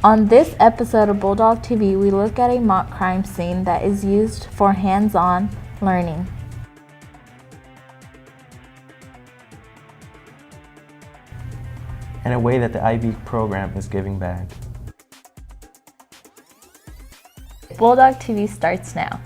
On this episode of Bulldog TV, we look at a mock crime scene that is used for hands-on learning. In a way that the IB program is giving back. Bulldog TV starts now.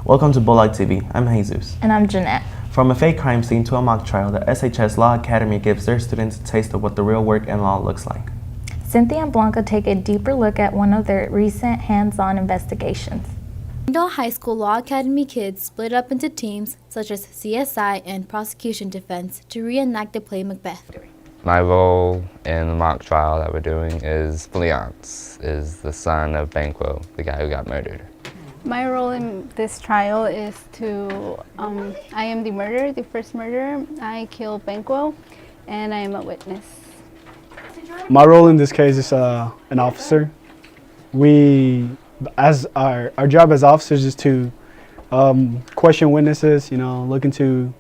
Welcome to Bulldog TV. I'm Jesus. And I'm Jeanette. From a fake crime scene to a mock trial, the SHS Law Academy gives their students a taste of what the real work in law looks like. Cynthia and Blanca take a deeper look at one of their recent hands-on investigations. Springdale High School Law Academy kids split up into teams such as CSI and Prosecution Defense to reenact the play Macbeth. My role in the mock trial that we're doing is Leonce, is the son of Banquo, the guy who got murdered. My role in this trial is to, I am the murderer, the first murderer. I killed Banquo, and I am a witness. My role in this case is an officer. Our job as officers is to question witnesses, look into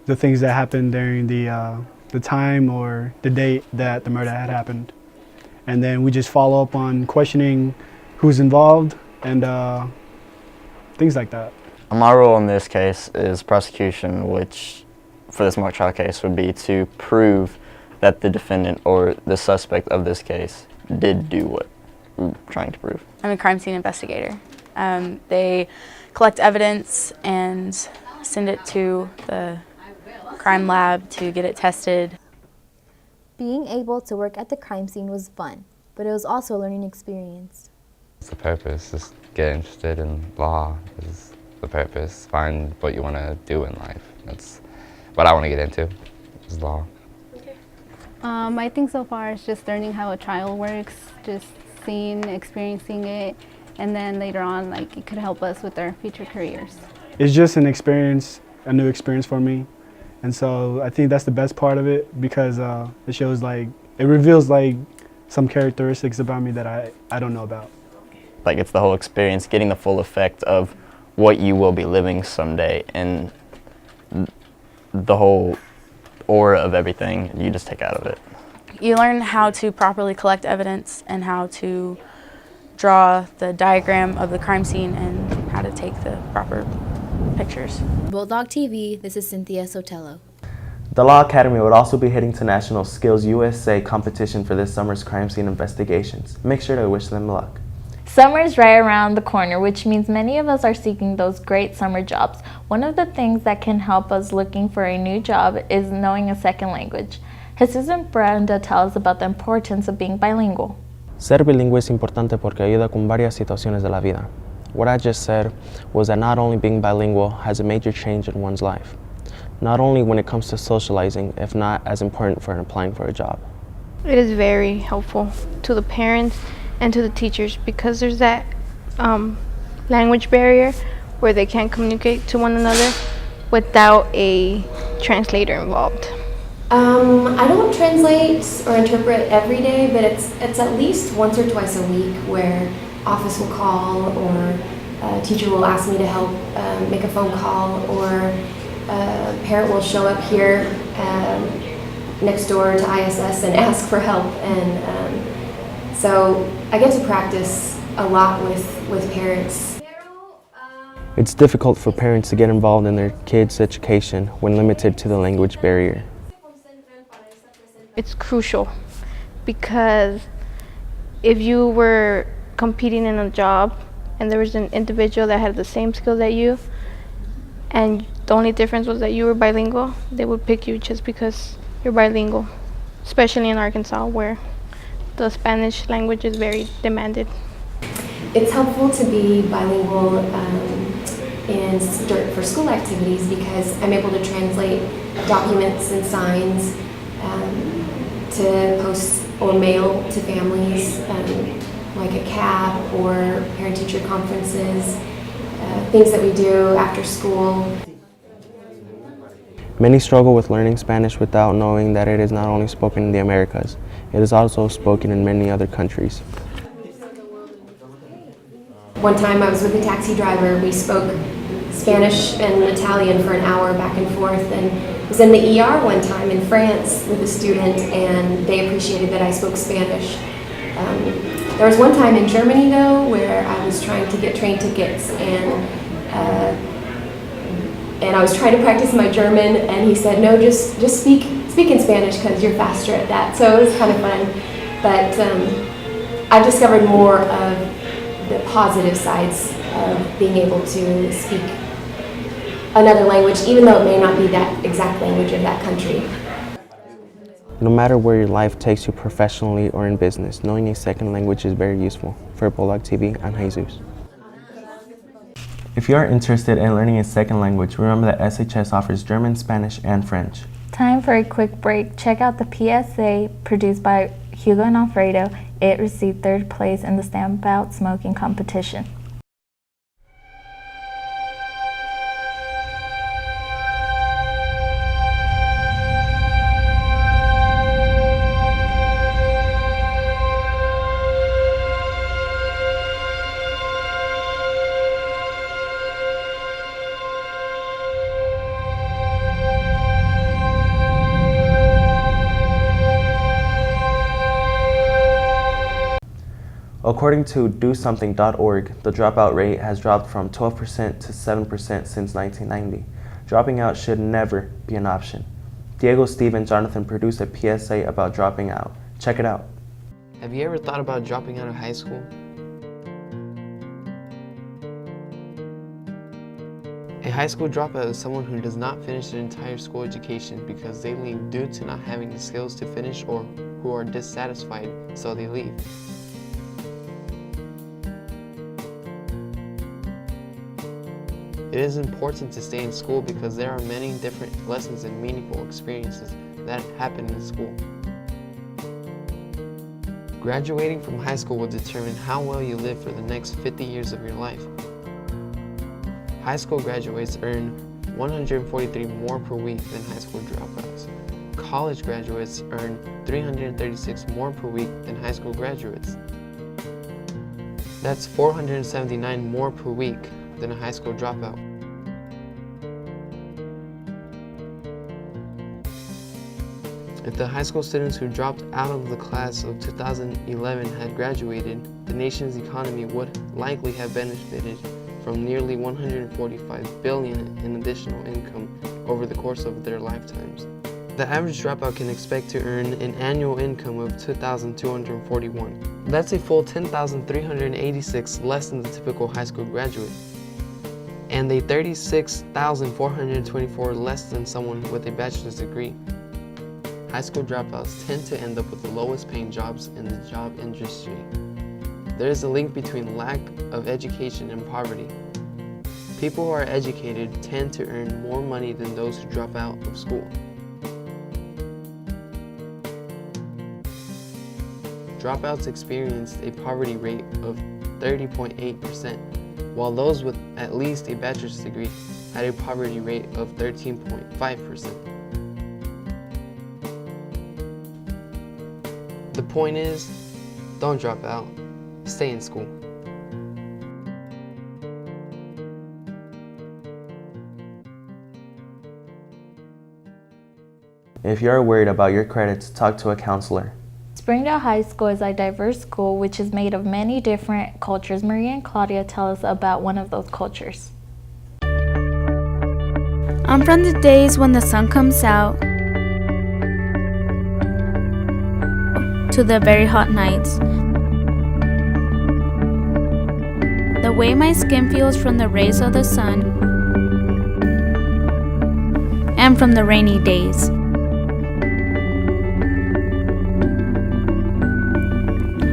the things that happened during the time or the date that the murder had happened. And then we just follow up on questioning who's involved and things like that. My role in this case is prosecution, which for this mock trial case would be to prove that the defendant or the suspect of this case did do what we're trying to prove. I'm a crime scene investigator. They collect evidence and send it to the crime lab to get it tested. Being able to work at the crime scene was fun, but it was also a learning experience. It's the purpose, just get interested in law is the purpose. Find what you want to do in life. That's what I want to get into, is law. I think so far it's just learning how a trial works, just seeing, experiencing it, and then later on, it could help us with our future careers. It's just an experience, a new experience for me. And so I think that's the best part of it because it shows it reveals some characteristics about me that I don't know about. It's the whole experience, getting the full effect of what you will be living someday, and the whole aura of everything you just take out of it. You learn how to properly collect evidence and how to draw the diagram of the crime scene and how to take the proper pictures. Bulldog TV, this is Cynthia Sotelo. The Law Academy would also be heading to National Skills USA competition for this summer's crime scene investigations. Make sure to wish them luck. Summer is right around the corner, which means many of us are seeking those great summer jobs. One of the things that can help us looking for a new job is knowing a second language. Jesus and Brenda tell us about the importance of being bilingual. Ser bilingüe es importante porque ayuda con varias situaciones de la vida. What I just said was that not only being bilingual has a major change in one's life, not only when it comes to socializing, if not as important for applying for a job. It is very helpful to the parents and to the teachers because there's that language barrier where they can't communicate to one another without a translator involved. I don't translate or interpret every day, but it's at least once or twice a week where office will call or a teacher will ask me to help make a phone call, or a parent will show up here next door to ISS and ask for help. And so I get to practice a lot with parents. It's difficult for parents to get involved in their kids' education when limited to the language barrier. It's crucial because if you were competing in a job and there was an individual that had the same skills that you, and the only difference was that you were bilingual, they would pick you just because you're bilingual, especially in Arkansas where the Spanish language is very demanded. It's helpful to be bilingual for school activities because I'm able to translate documents and signs to post or mail to families, like a CAB or parent-teacher conferences, things that we do after school. Many struggle with learning Spanish without knowing that it is not only spoken in the Americas, it is also spoken in many other countries. One time I was with a taxi driver. We spoke Spanish and Italian for an hour back and forth, and was in the ER one time in France with a student, and they appreciated that I spoke Spanish. There was one time in Germany though where I was trying to get train tickets, and I was trying to practice my German, and he said, no, just speak in Spanish because you're faster at that. So it was kind of fun, but I've discovered more of the positive sides of being able to speak another language, even though it may not be that exact language of that country. No matter where your life takes you professionally or in business, knowing a second language is very useful. For Bulldog TV, I'm Jesus. If you are interested in learning a second language, remember that SHS offers German, Spanish, and French. Time for a quick break. Check out the PSA produced by Hugo and Alfredo. It received 3rd place in the Stamp Out Smoking competition. According to DoSomething.org, the dropout rate has dropped from 12% to 7% since 1990. Dropping out should never be an option. Diego, Steve, and Jonathan produced a PSA about dropping out. Check it out. Have you ever thought about dropping out of high school? A high school dropout is someone who does not finish their entire school education because they leave due to not having the skills to finish, or who are dissatisfied, so they leave. It is important to stay in school because there are many different lessons and meaningful experiences that happen in school. Graduating from high school will determine how well you live for the next 50 years of your life. High school graduates earn 143 more per week than high school dropouts. College graduates earn 336 more per week than high school graduates. That's 479 more per week than a high school dropout. If the high school students who dropped out of the class of 2011 had graduated, the nation's economy would likely have benefited from nearly $145 billion in additional income over the course of their lifetimes. The average dropout can expect to earn an annual income of $2,241. That's a full $10,386 less than the typical high school graduate, and a $36,424 less than someone with a bachelor's degree. High school dropouts tend to end up with the lowest paying jobs in the job industry. There is a link between lack of education and poverty. People who are educated tend to earn more money than those who drop out of school. Dropouts experienced a poverty rate of 30.8%, while those with at least a bachelor's degree had a poverty rate of 13.5%. The point is, don't drop out, stay in school. If you are worried about your credits, talk to a counselor. Springdale High School is a diverse school which is made of many different cultures. Maria and Claudia tell us about one of those cultures. I'm from the days when the sun comes out to the very hot nights. The way my skin feels from the rays of the sun, and from the rainy days.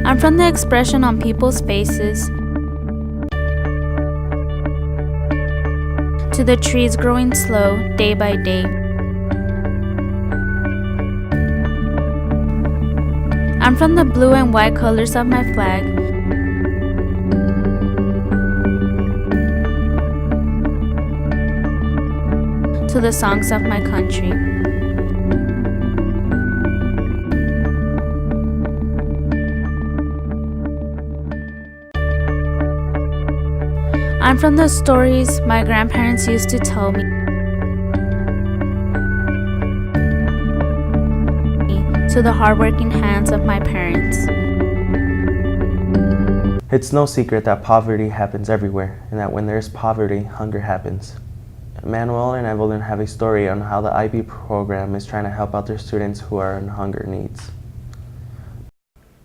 I'm from the expression on people's faces, to the trees growing slow day by day. I'm from the blue and white colors of my flag to the songs of my country. I'm from the stories my grandparents used to tell me, to the hardworking hands of my parents. It's no secret that poverty happens everywhere, and that when there's poverty, hunger happens. Manuel and Evelyn have a story on how the IB program is trying to help out their students who are in hunger needs.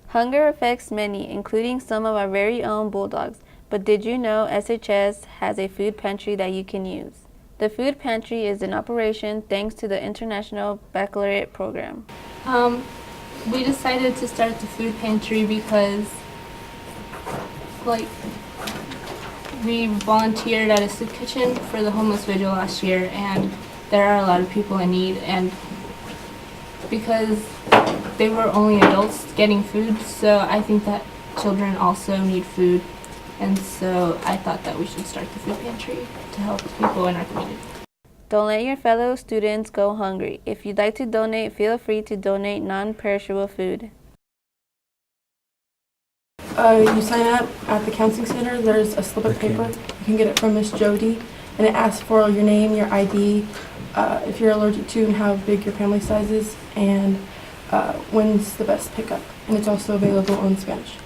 Hunger affects many, including some of our very own Bulldogs. But did you know SHS has a food pantry that you can use? The food pantry is in operation thanks to the International Baccalaureate program. We decided to start the food pantry because we volunteered at a soup kitchen for the homeless vigil last year, and there are a lot of people in need, and because they were only adults getting food, so I think that children also need food, and so I thought that we should start the food pantry to help people in our community. Don't let your fellow students go hungry. If you'd like to donate, feel free to donate non-perishable food. You sign up at the counseling center. There's a slip of paper. You can get it from Miss Jody, and it asks for your name, your ID, if you're allergic to, and how big your family size is, and when's the best pickup. And it's also available in Spanish.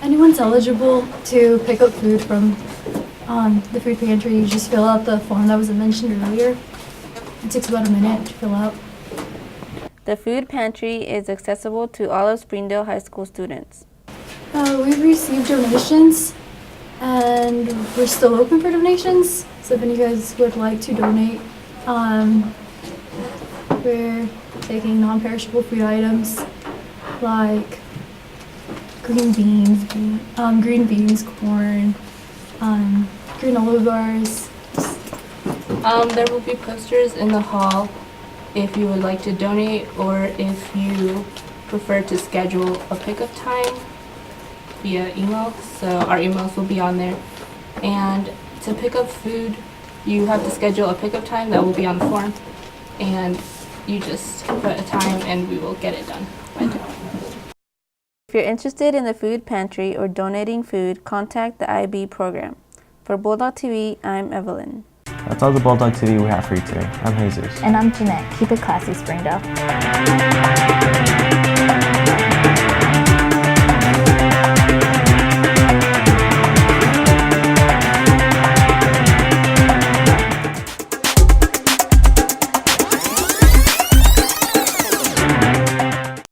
Anyone's eligible to pick up food from the food pantry. You just fill out the form that was mentioned earlier. It takes about a minute to fill out. The food pantry is accessible to all of Springdale High School students. We've received donations, and we're still open for donations. So if any of you guys would like to donate, we're taking non-perishable food items like green beans, corn, granola bars. There will be posters in the hall if you would like to donate, or if you prefer to schedule a pickup time via email. So our emails will be on there. And to pick up food, you have to schedule a pickup time that will be on the form. And you just put a time and we will get it done by tomorrow. If you're interested in the food pantry or donating food, contact the IB program. For Bulldog TV, I'm Evelyn. That's all the Bulldog TV we have for you today. I'm Jesus. And I'm Jeanette. Keep it classy, Springdale.